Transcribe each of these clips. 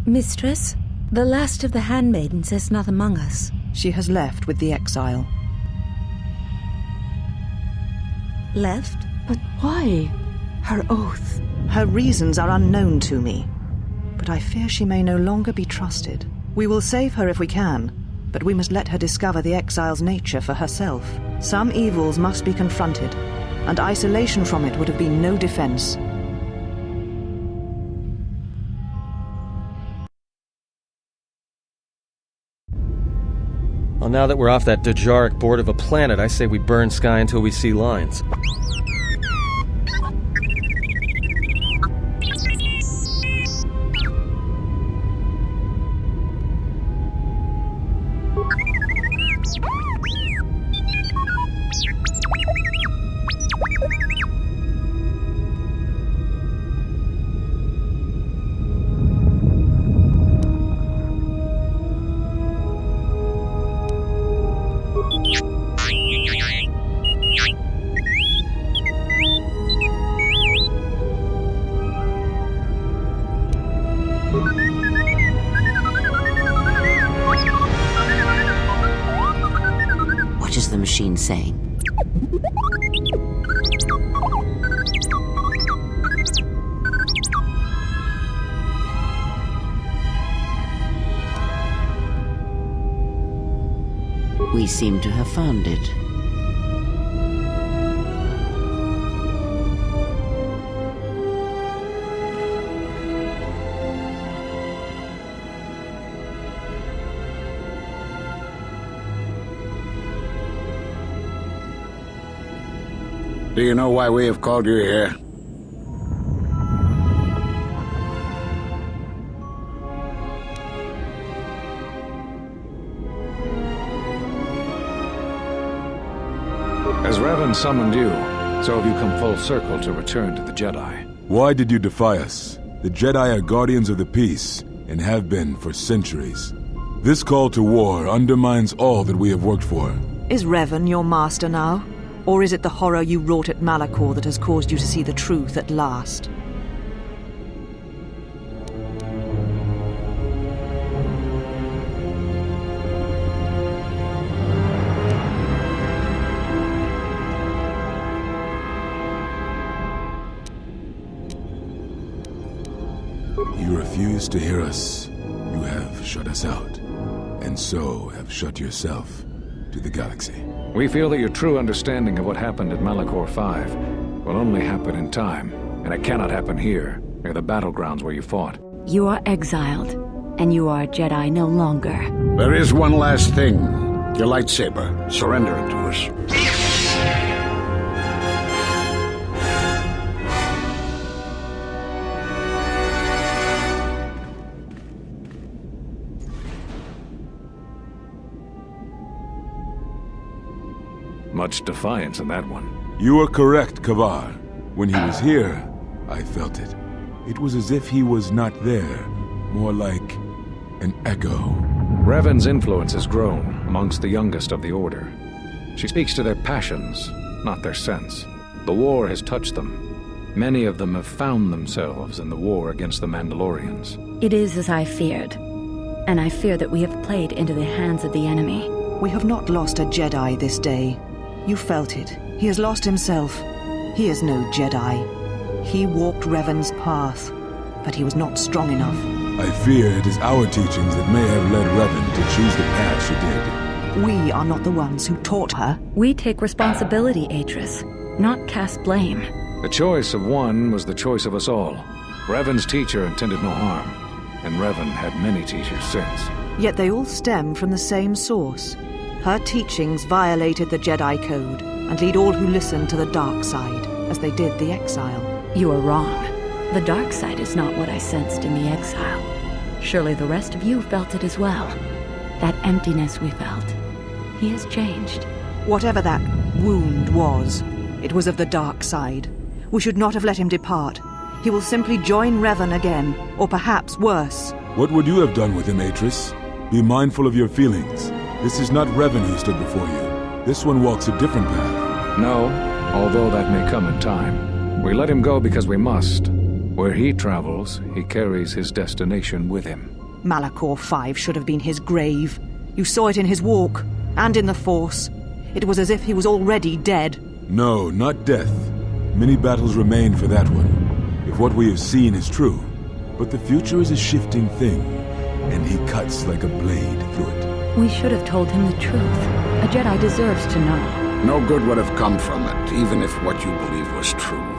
Mistress, the last of the handmaidens is not among us. She has left with the exile. Left? But why? Her oath. Her reasons are unknown to me. But I fear she may no longer be trusted. We will save her if we can, but we must let her discover the exile's nature for herself. Some evils must be confronted, and isolation from it would have been no defense. Well, now that we're off that Dejaric board of a planet, I say we burn sky until we see lines. What is the machine saying? We seem to have found it. Do you know why we have called you here? As Revan summoned you, so have you come full circle to return to the Jedi. Why did you defy us? The Jedi are guardians of the peace, and have been for centuries. This call to war undermines all that we have worked for. Is Revan your master now? Or is it the horror you wrought at Malachor that has caused you to see the truth at last? You refuse to hear us. You have shut us out, and so have shut yourself to the galaxy. We feel that your true understanding of what happened at Malachor 5 will only happen in time, and it cannot happen here, near the battlegrounds where you fought. You are exiled, and you are a Jedi no longer. There is one last thing. Your lightsaber. Surrender it to us. Much defiance in that one. You are correct, Kavar. When he was here, I felt it. It was as if he was not there, more like an echo. Revan's influence has grown amongst the youngest of the Order. She speaks to their passions, not their sense. The war has touched them. Many of them have found themselves in the war against the Mandalorians. It is as I feared, and I fear that we have played into the hands of the enemy. We have not lost a Jedi this day. You felt it. He has lost himself. He is no Jedi. He walked Revan's path, but he was not strong enough. I fear it is our teachings that may have led Revan to choose the path she did. We are not the ones who taught her. We take responsibility, Atris, not cast blame. The choice of one was the choice of us all. Revan's teacher intended no harm, and Revan had many teachers since. Yet they all stem from the same source. Her teachings violated the Jedi Code and lead all who listen to the dark side, as they did the exile. You are wrong. The dark side is not what I sensed in the exile. Surely the rest of you felt it as well. That emptiness we felt. He has changed. Whatever that wound was, it was of the dark side. We should not have let him depart. He will simply join Revan again, or perhaps worse. What would you have done with him, Atris? Be mindful of your feelings. This is not Revan who stood before you. This one walks a different path. No, although that may come in time. We let him go because we must. Where he travels, he carries his destination with him. Malachor 5 should have been his grave. You saw it in his walk, and in the Force. It was as if he was already dead. No, not death. Many battles remain for that one, if what we have seen is true. But the future is a shifting thing, and he cuts like a blade through it. We should have told him the truth. A Jedi deserves to know. No good would have come from it, even if what you believe was true.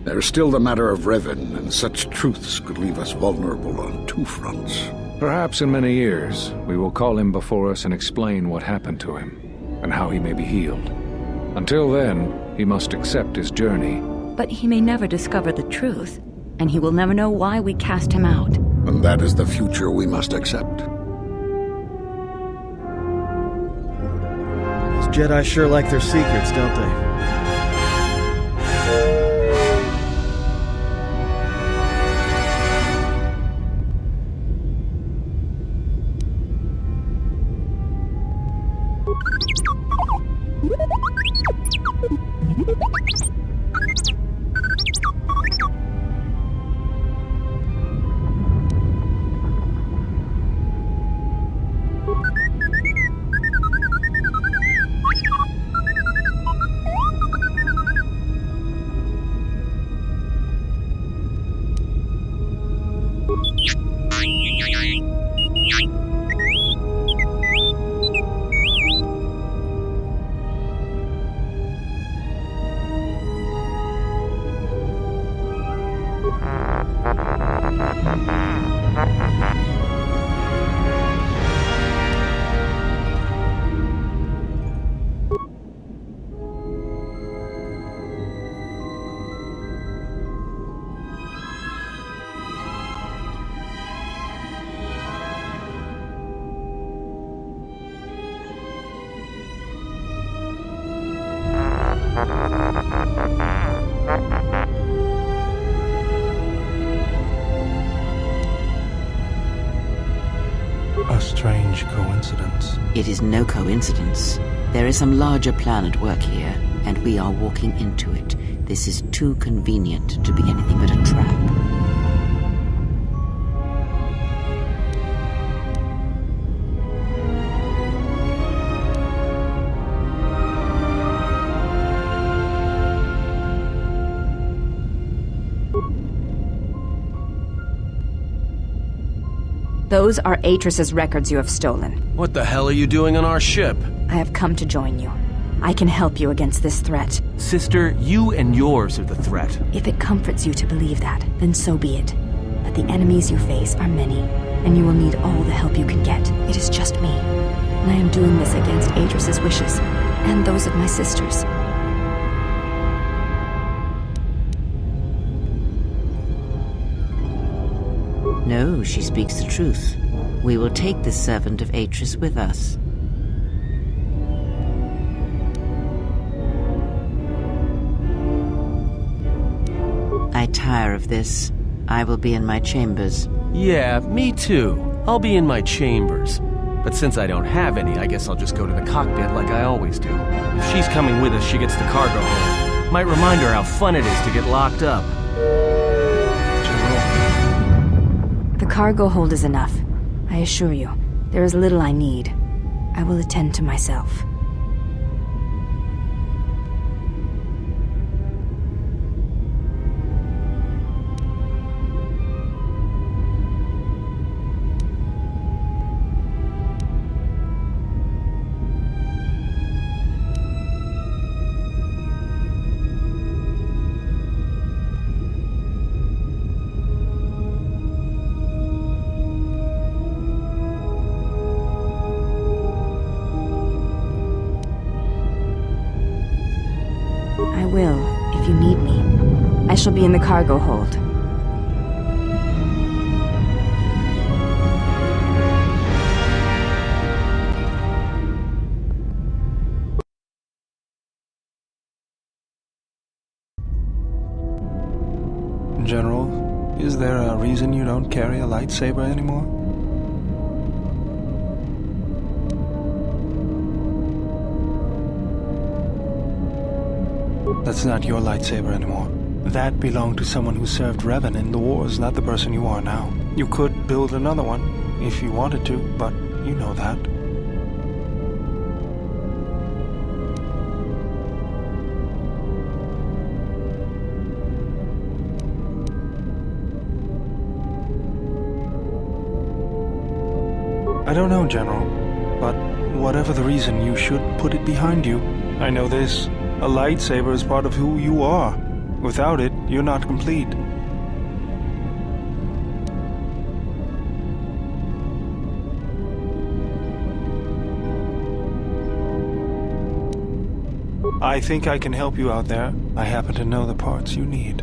There is still the matter of Revan, and such truths could leave us vulnerable on two fronts. Perhaps in many years, we will call him before us and explain what happened to him, and how he may be healed. Until then, he must accept his journey. But he may never discover the truth, and he will never know why we cast him out. And that is the future we must accept. Those Jedi sure like their secrets, don't they? A strange coincidence. It is no coincidence. There is some larger plan at work here, and we are walking into it. This is too convenient to be anything but a trap. Those are Atris's records you have stolen. What the hell are you doing on our ship? I have come to join you. I can help you against this threat. Sister, you and yours are the threat. If it comforts you to believe that, then so be it. But the enemies you face are many, and you will need all the help you can get. It is just me, and I am doing this against Atris's wishes, and those of my sisters. No, she speaks the truth. We will take this servant of Atris with us. I tire of this. I will be in my chambers. Yeah, me too. I'll be in my chambers. But since I don't have any, I guess I'll just go to the cockpit like I always do. If she's coming with us, she gets the cargo hold. Might remind her how fun it is to get locked up. The cargo hold is enough. I assure you, there is little I need. I will attend to myself. I will, if you need me. I shall be in the cargo hold. General, is there a reason you don't carry a lightsaber anymore? That's not your lightsaber anymore. That belonged to someone who served Revan in the wars, not the person you are now. You could build another one, if you wanted to, but you know that. I don't know, General, but whatever the reason, you should put it behind you. I know this. A lightsaber is part of who you are. Without it, you're not complete. I think I can help you out there. I happen to know the parts you need.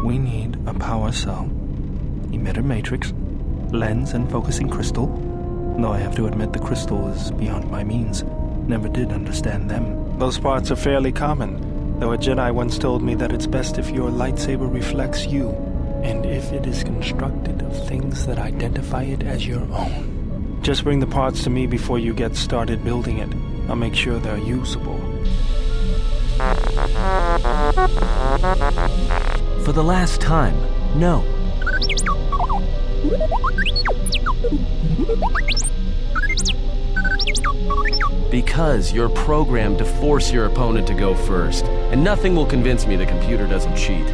We need a power cell, emitter matrix, lens and focusing crystal. Though I have to admit the crystal is beyond my means. Never did understand them. Those parts are fairly common, though a Jedi once told me that it's best if your lightsaber reflects you, and if it is constructed of things that identify it as your own. Just bring the parts to me before you get started building it. I'll make sure they're usable. For the last time, no. Because you're programmed to force your opponent to go first, and nothing will convince me the computer doesn't cheat.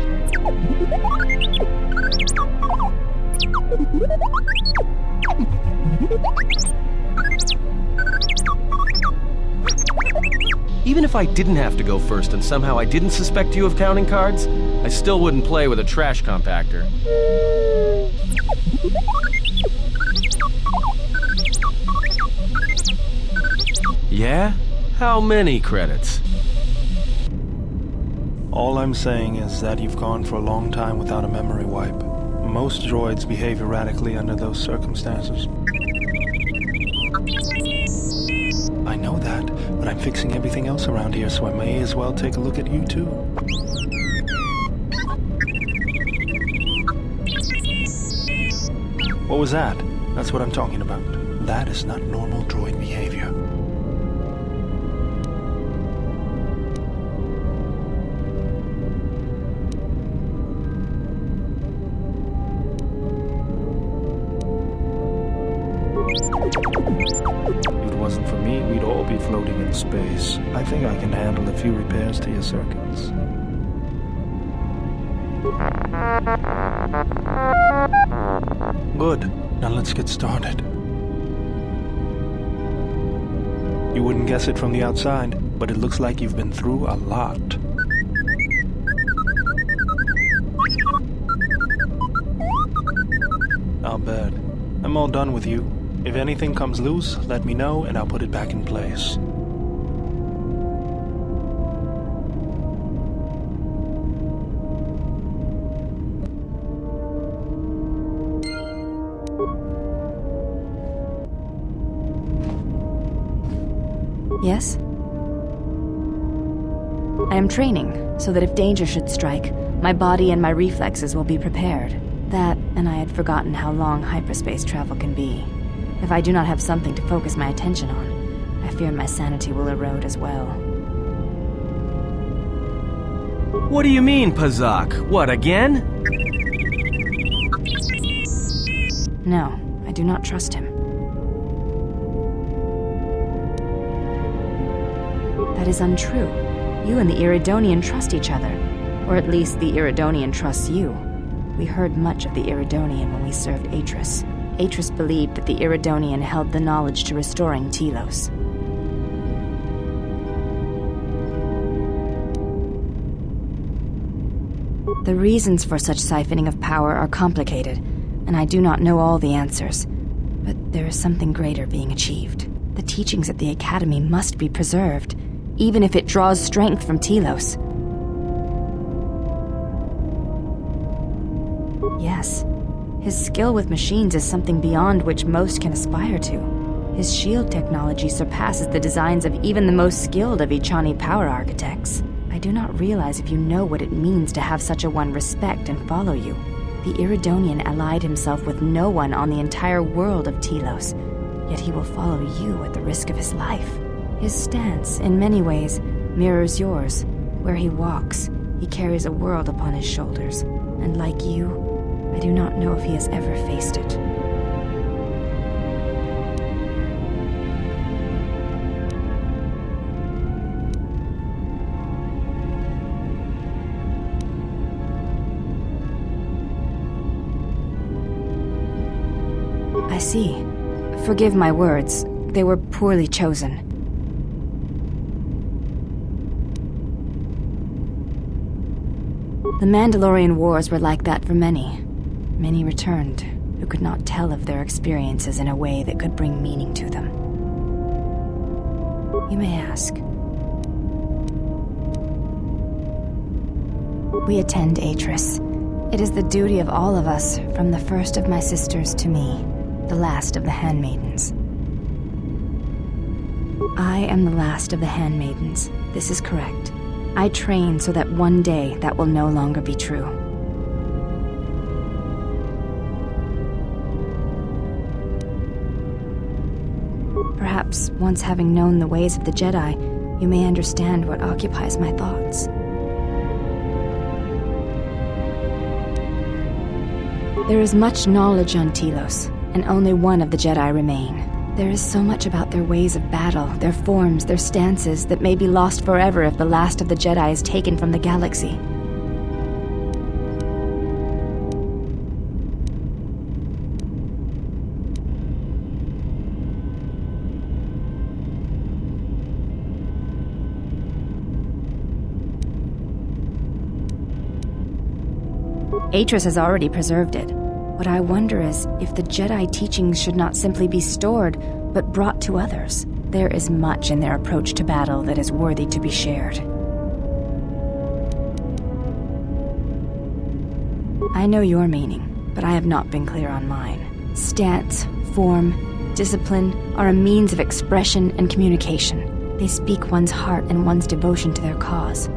Even if I didn't have to go first and somehow I didn't suspect you of counting cards, I still wouldn't play with a trash compactor. Yeah? How many credits? All I'm saying is that you've gone for a long time without a memory wipe. Most droids behave erratically under those circumstances. I know that, but I'm fixing everything else around here, so I may as well take a look at you too. What was that? That's what I'm talking about. That is not normal droid behavior. If it wasn't for me, we'd all be floating in space. I think I can handle a few repairs to your circuits. Good. Now let's get started. You wouldn't guess it from the outside, but it looks like you've been through a lot. I'll bet. I'm all done with you. If anything comes loose, let me know and I'll put it back in place. Yes? I am training, so that if danger should strike, my body and my reflexes will be prepared. That, and I had forgotten how long hyperspace travel can be. If I do not have something to focus my attention on, I fear my sanity will erode as well. What do you mean, Pazak? What, again? No, I do not trust him. That is untrue. You and the Iridonian trust each other. Or at least the Iridonian trusts you. We heard much of the Iridonian when we served Atris. Atris believed that the Iridonian held the knowledge to restoring Telos. The reasons for such siphoning of power are complicated, and I do not know all the answers. But there is something greater being achieved. The teachings at the Academy must be preserved, even if it draws strength from Telos. Yes. His skill with machines is something beyond which most can aspire to. His shield technology surpasses the designs of even the most skilled of Ichani power architects. I do not realize if you know what it means to have such a one respect and follow you. The Iridonian allied himself with no one on the entire world of Telos, yet he will follow you at the risk of his life. His stance, in many ways, mirrors yours. Where he walks, He carries a world upon his shoulders, and like you, I do not know if he has ever faced it. I see. Forgive my words. They were poorly chosen. The Mandalorian Wars were like that for many. Many returned, who could not tell of their experiences in a way that could bring meaning to them. You may ask. We attend Atris. It is the duty of all of us, from the first of my sisters to me, the last of the handmaidens. I am the last of the handmaidens. This is correct. I train so that one day that will no longer be true. Perhaps, once having known the ways of the Jedi, you may understand what occupies my thoughts. There is much knowledge on Telos, and only one of the Jedi remain. There is so much about their ways of battle, their forms, their stances, that may be lost forever if the last of the Jedi is taken from the galaxy. Atris has already preserved it. What I wonder is if the Jedi teachings should not simply be stored, but brought to others. There is much in their approach to battle that is worthy to be shared. I know your meaning, but I have not been clear on mine. Stance, form, discipline are a means of expression and communication. They speak one's heart and one's devotion to their cause.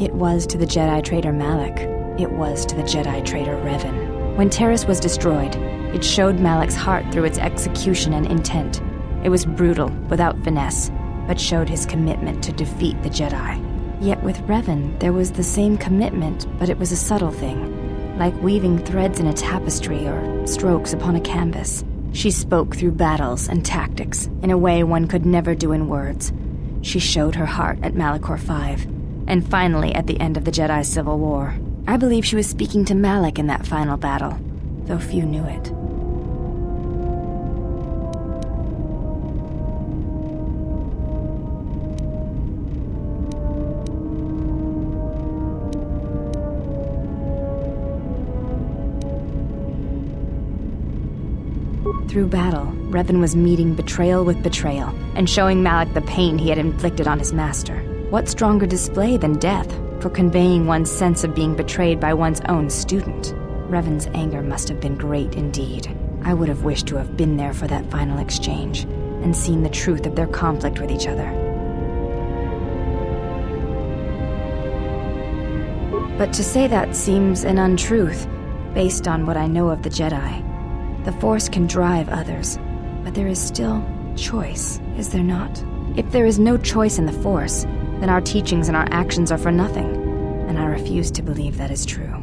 It was to the Jedi traitor Malak. It was to the Jedi traitor Revan. When Telos was destroyed, it showed Malak's heart through its execution and intent. It was brutal, without finesse, but showed his commitment to defeat the Jedi. Yet with Revan, there was the same commitment, but it was a subtle thing, like weaving threads in a tapestry or strokes upon a canvas. She spoke through battles and tactics, in a way one could never do in words. She showed her heart at Malachor V, and finally at the end of the Jedi Civil War. I believe she was speaking to Malak in that final battle, though few knew it. Through battle, Revan was meeting betrayal with betrayal, and showing Malak the pain he had inflicted on his master. What stronger display than death for conveying one's sense of being betrayed by one's own student? Revan's anger must have been great indeed. I would have wished to have been there for that final exchange, and seen the truth of their conflict with each other. But to say that seems an untruth, based on what I know of the Jedi. The Force can drive others, but there is still choice, is there not? If there is no choice in the Force, then our teachings and our actions are for nothing, and I refuse to believe that is true.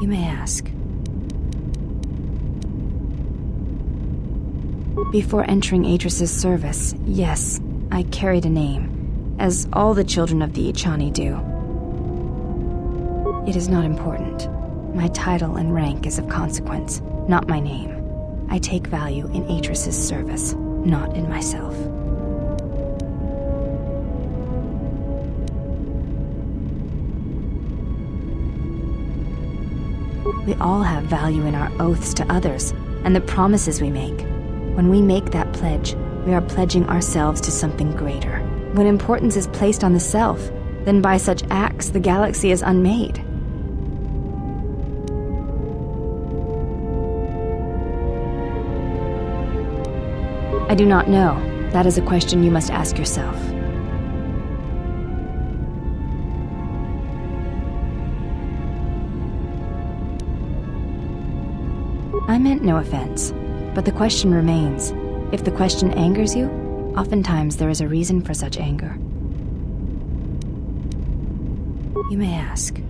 You may ask. Before entering Atris's service, yes, I carried a name, as all the children of the Ichani do. It is not important. My title and rank is of consequence, not my name. I take value in Atris's service, not in myself. We all have value in our oaths to others, and the promises we make. When we make that pledge, we are pledging ourselves to something greater. When importance is placed on the self, then by such acts the galaxy is unmade. I do not know. That is a question you must ask yourself. I meant no offense, but the question remains, If the question angers you, oftentimes there is a reason for such anger. You may ask.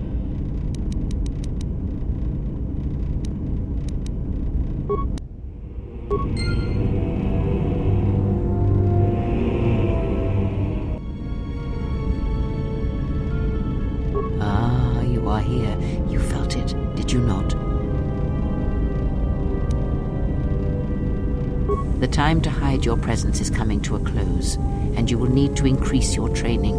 Ah, you are here. You felt it, did you not? The time to hide your presence is coming to a close, and you will need to increase your training.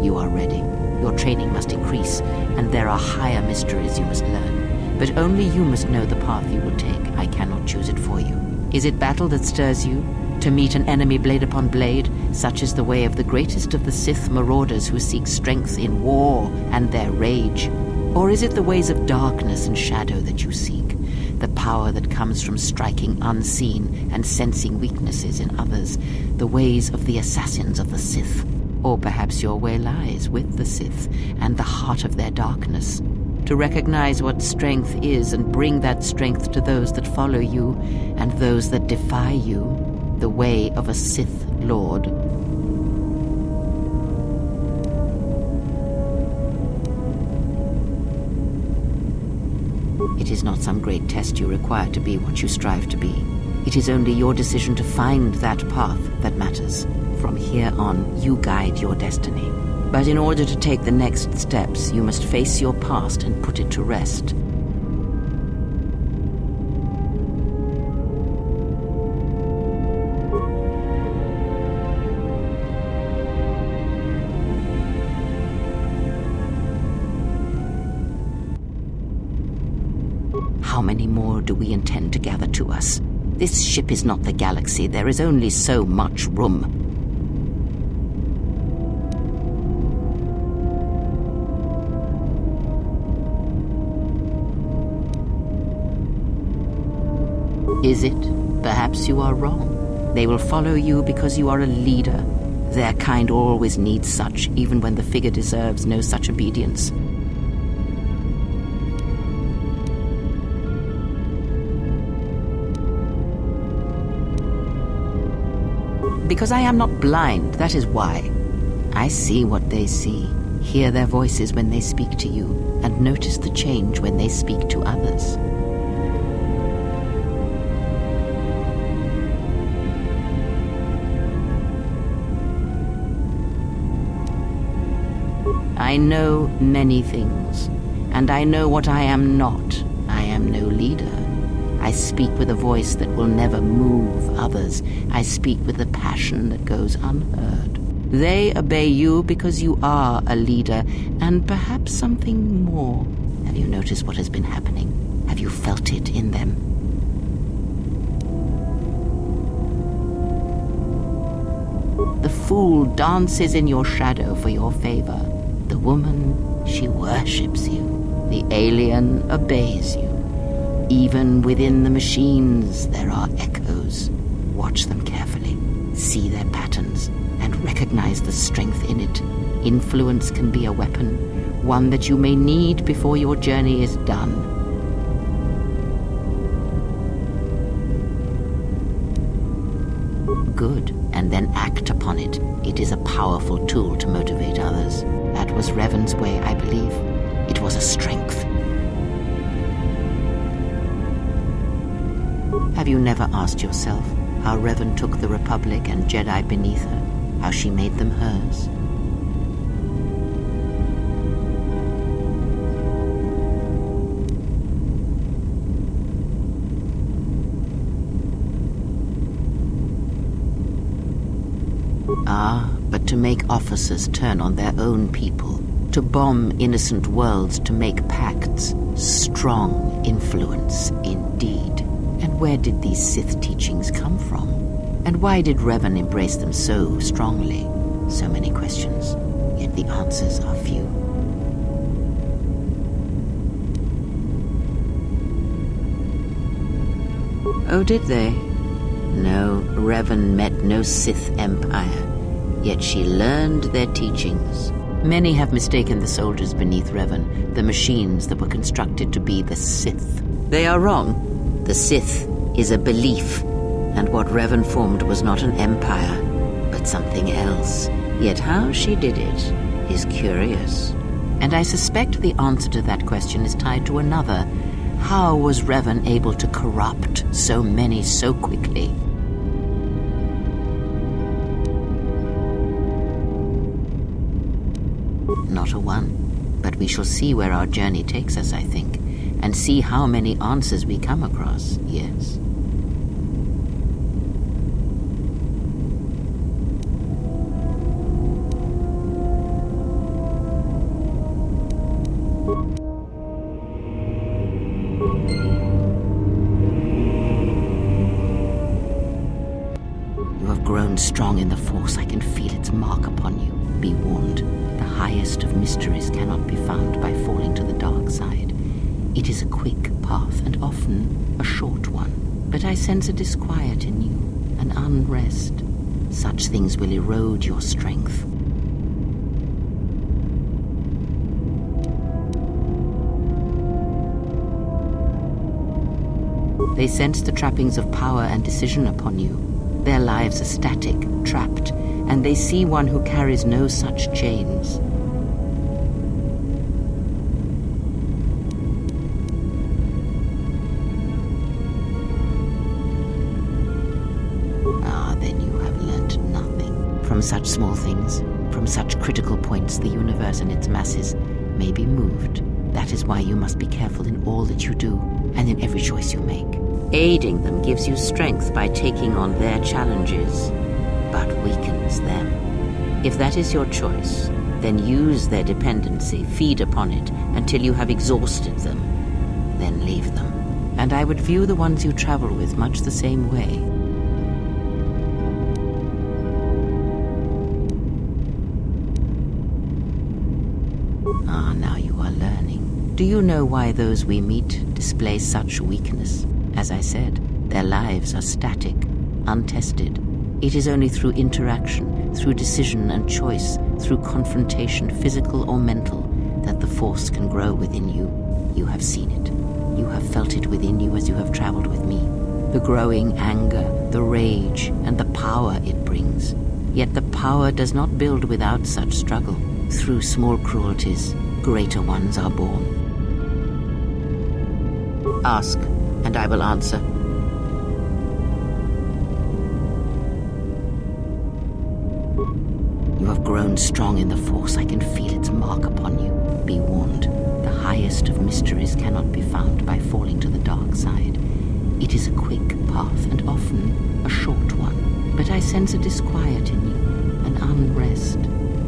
You are ready. Your training must increase, and there are higher mysteries you must learn. But only you must know the path you will take. I cannot choose it for you. Is it battle that stirs you? To meet an enemy blade upon blade? Such is the way of the greatest of the Sith marauders who seek strength in war and their rage. Or is it the ways of darkness and shadow that you seek? The power that comes from striking unseen and sensing weaknesses in others, the ways of the assassins of the Sith. Or perhaps your way lies with the Sith and the heart of their darkness. To recognize what strength is and bring that strength to those that follow you and those that defy you, the way of a Sith Lord. It is not some great test you require to be what you strive to be. It is only your decision to find that path that matters. From here on, you guide your destiny. But in order to take the next steps, you must face your past and put it to rest. How many more do we intend to gather to us? This ship is not the galaxy. There is only so much room. Is it? Perhaps you are wrong. They will follow you because you are a leader. Their kind always needs such, even when the figure deserves no such obedience. Because I am not blind, that is why. I see what they see, hear their voices when they speak to you, and notice the change when they speak to others. I know many things, and I know what I am not. I am no leader. I speak with a voice that will never move others. I speak with a passion that goes unheard. They obey you because you are a leader, and perhaps something more. Have you noticed what has been happening? Have you felt it in them? The fool dances in your shadow for your favor. The woman, she worships you. The alien obeys you. Even within the machines, there are echoes. Watch them carefully, see their patterns, and recognize the strength in it. Influence can be a weapon, one that you may need before your journey is done. Good, and then act upon it. It is a powerful tool to motivate others. That was Revan's way, I believe. It was a strength. Have you never asked yourself how Revan took the Republic and Jedi beneath her, how she made them hers? Ah, but to make officers turn on their own people, to bomb innocent worlds, to make pacts, strong influence indeed. And where did these Sith teachings come from? And why did Revan embrace them so strongly? So many questions, yet the answers are few. Oh, did they? No, Revan met no Sith empire, yet she learned their teachings. Many have mistaken the soldiers beneath Revan, the machines that were constructed to be the Sith. They are wrong. The Sith is a belief. And what Revan formed was not an empire, but something else. Yet how she did it is curious. And I suspect the answer to that question is tied to another. How was Revan able to corrupt so many so quickly? Not a one. But we shall see where our journey takes us, I think, and see how many answers we come across, yes. You have grown strong in the Force. I can feel its mark upon you. Be warned. The highest of mysteries cannot be found by falling to the dark side. It is a quick path, and often a short one. But I sense a disquiet in you, an unrest. Such things will erode your strength. They sense the trappings of power and decision upon you. Their lives are static, trapped, and they see one who carries no such chains. Ah, then you have learnt nothing. From such small things, from such critical points, the universe and its masses may be moved. That is why you must be careful in all that you do, and in every choice you make. Aiding them gives you strength by taking on their challenges, but weakens them. If that is your choice, then use their dependency, feed upon it, until you have exhausted them. Then leave them. And I would view the ones you travel with much the same way. Ah, now you are learning. Do you know why those we meet display such weakness? As I said, their lives are static, untested. It is only through interaction, through decision and choice, through confrontation, physical or mental, that the Force can grow within you. You have seen it. You have felt it within you as you have traveled with me. The growing anger, the rage, and the power it brings. Yet the power does not build without such struggle. Through small cruelties, greater ones are born. Ask, and I will answer. You have grown strong in the Force. I can feel its mark upon you. Be warned. The highest of mysteries cannot be found by falling to the dark side. It is a quick path, and often a short one. But I sense a disquiet in you, an unrest.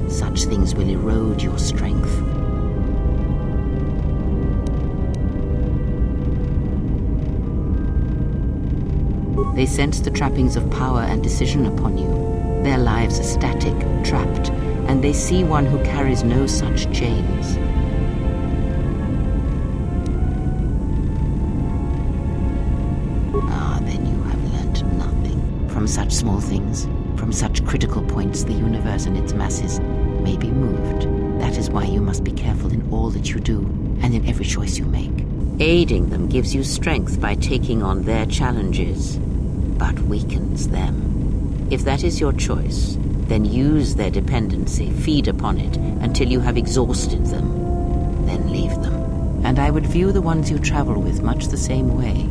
Such things will erode your strength. They sense the trappings of power and decision upon you. Their lives are static, trapped, and they see one who carries no such chains. Ah, then you have learnt nothing. From such small things, from such critical points, the universe and its masses may be moved. That is why you must be careful in all that you do, and in every choice you make. Aiding them gives you strength by taking on their challenges, but weakens them. If that is your choice, then use their dependency, feed upon it, until you have exhausted them. Then leave them. And I would view the ones you travel with much the same way.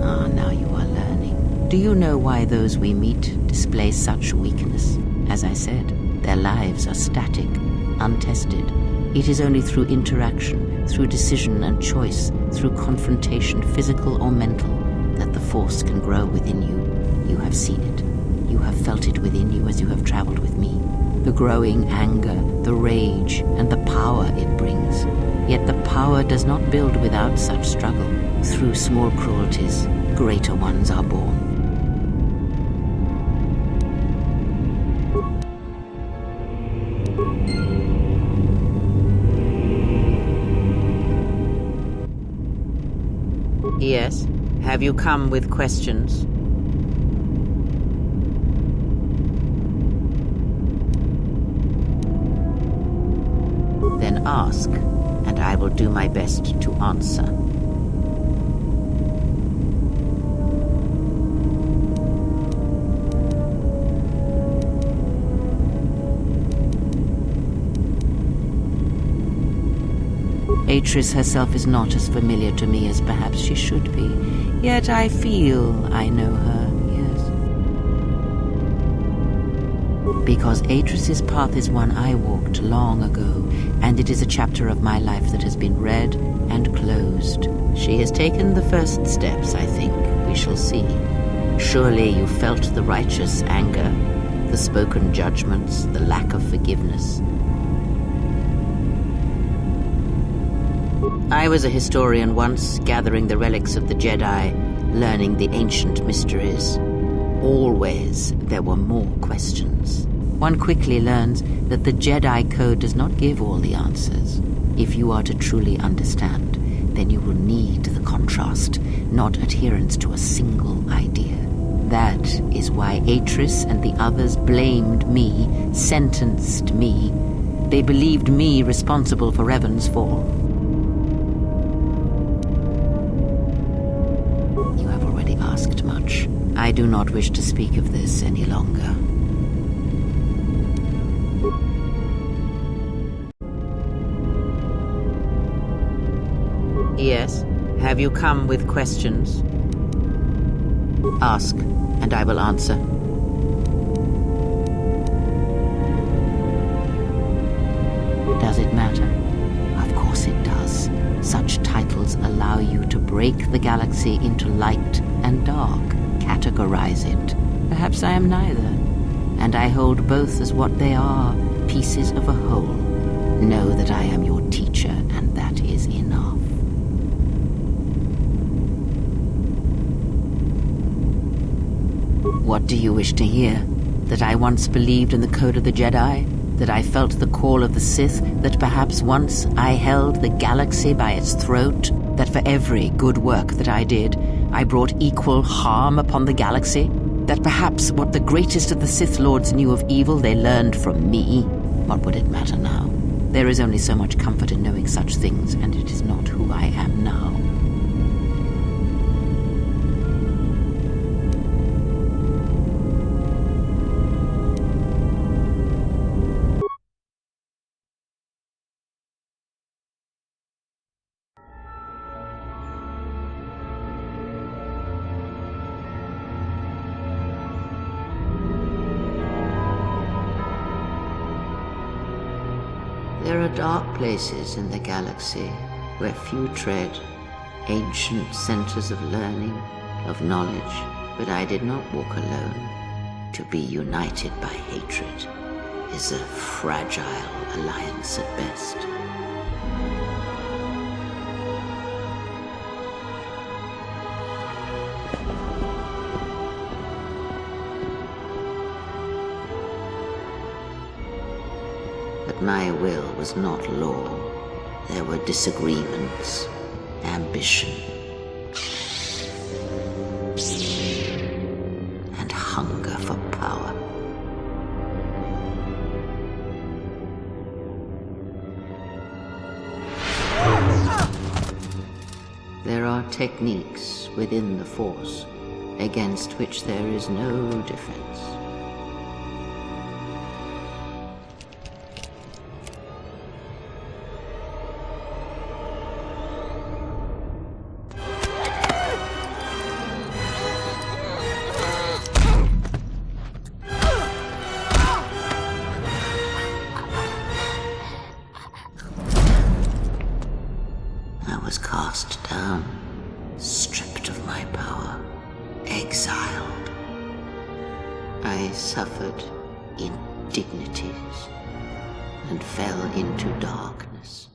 Ah, now you are learning. Do you know why those we meet display such weakness? As I said, their lives are static, untested. It is only through interaction, through decision and choice, through confrontation, physical or mental, that the Force can grow within you. You have seen it. You have felt it within you as you have traveled with me. The growing anger, the rage, and the power it brings. Yet the power does not build without such struggle. Through small cruelties, greater ones are born. Yes. Have you come with questions? Then ask, and and I will do my best to answer. Atris herself is not as familiar to me as perhaps she should be, yet I feel I know her, yes. Because Atris's path is one I walked long ago, and it is a chapter of my life that has been read and closed. She has taken the first steps, I think. We shall see. Surely you felt the righteous anger, the spoken judgments, the lack of forgiveness. I was a historian once, gathering the relics of the Jedi, learning the ancient mysteries. Always there were more questions. One quickly learns that the Jedi Code does not give all the answers. If you are to truly understand, then you will need the contrast, not adherence to a single idea. That is why Atris and the others blamed me, sentenced me. They believed me responsible for Revan's fall. I do not wish to speak of this any longer. Yes? Have you come with questions? Ask, and I will answer. Does it matter? Of course it does. Such titles allow you to break the galaxy into light and dark. Categorize it. Perhaps I am neither, and I hold both as what they are, pieces of a whole. Know that I am your teacher, and that is enough. What do you wish to hear? That I once believed in the Code of the Jedi? That I felt the call of the Sith? That perhaps once I held the galaxy by its throat? That for every good work that I did, I brought equal harm upon the galaxy? That perhaps what the greatest of the Sith Lords knew of evil they learned from me? What would it matter now? There is only so much comfort in knowing such things, and it is not who I am now. There are dark places in the galaxy where few tread, ancient centers of learning, of knowledge, but I did not walk alone. To be united by hatred is a fragile alliance at best. My will was not law. There were disagreements, ambition, and hunger for power. There are techniques within the Force against which there is no defense. Was cast down, stripped of my power, exiled. I suffered indignities and fell into darkness.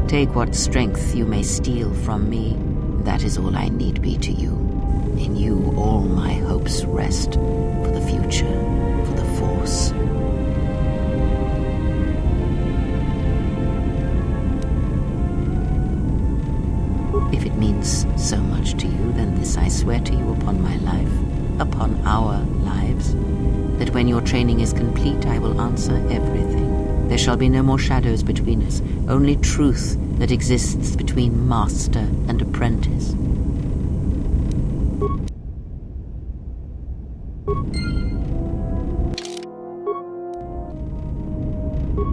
Take what strength you may steal from me. That is all I need be to you. In you all my hopes rest, for the future, for the Force. If it means so much to you, then this I swear to you upon my life, upon our lives. that when your training is complete, I will answer everything. There shall be no more shadows between us, only truth that exists between master and apprentice.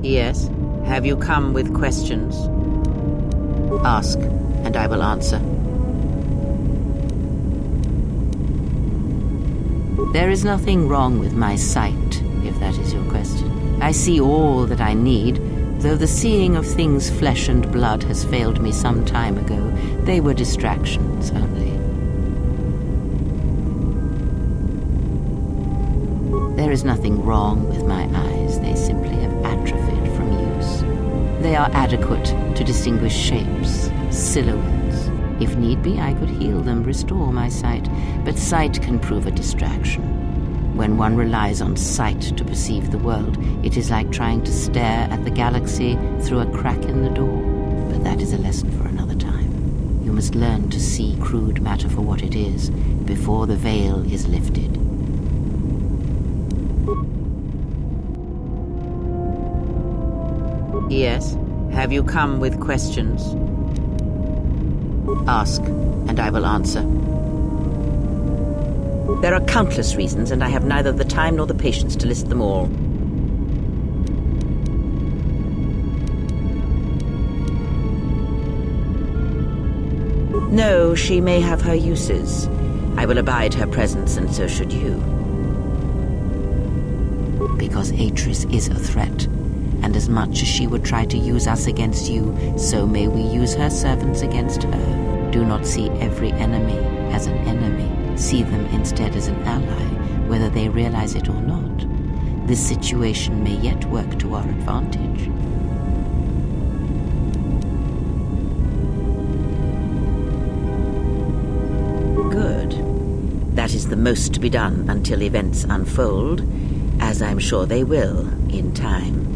Yes? Have you come with questions? Ask, and I will answer. There is nothing wrong with my sight, if that is your question. I see all that I need, though the seeing of things flesh and blood has failed me some time ago. They were distractions only. There is nothing wrong with my eyes. They simply have atrophied from use. They are adequate to distinguish shapes, silhouettes. If need be, I could heal them, restore my sight. But sight can prove a distraction. When one relies on sight to perceive the world, it is like trying to stare at the galaxy through a crack in the door. But that is a lesson for another time. You must learn to see crude matter for what it is, before the veil is lifted. Yes? Have you come with questions? Ask, and I will answer. There are countless reasons, and I have neither the time nor the patience to list them all. No, she may have her uses. I will abide her presence, and so should you. Because Atris is a threat. And as much as she would try to use us against you, so may we use her servants against her. Do not see every enemy as an enemy. See them instead as an ally, whether they realize it or not. This situation may yet work to our advantage. Good. That is the most to be done until events unfold, as I'm sure they will in time.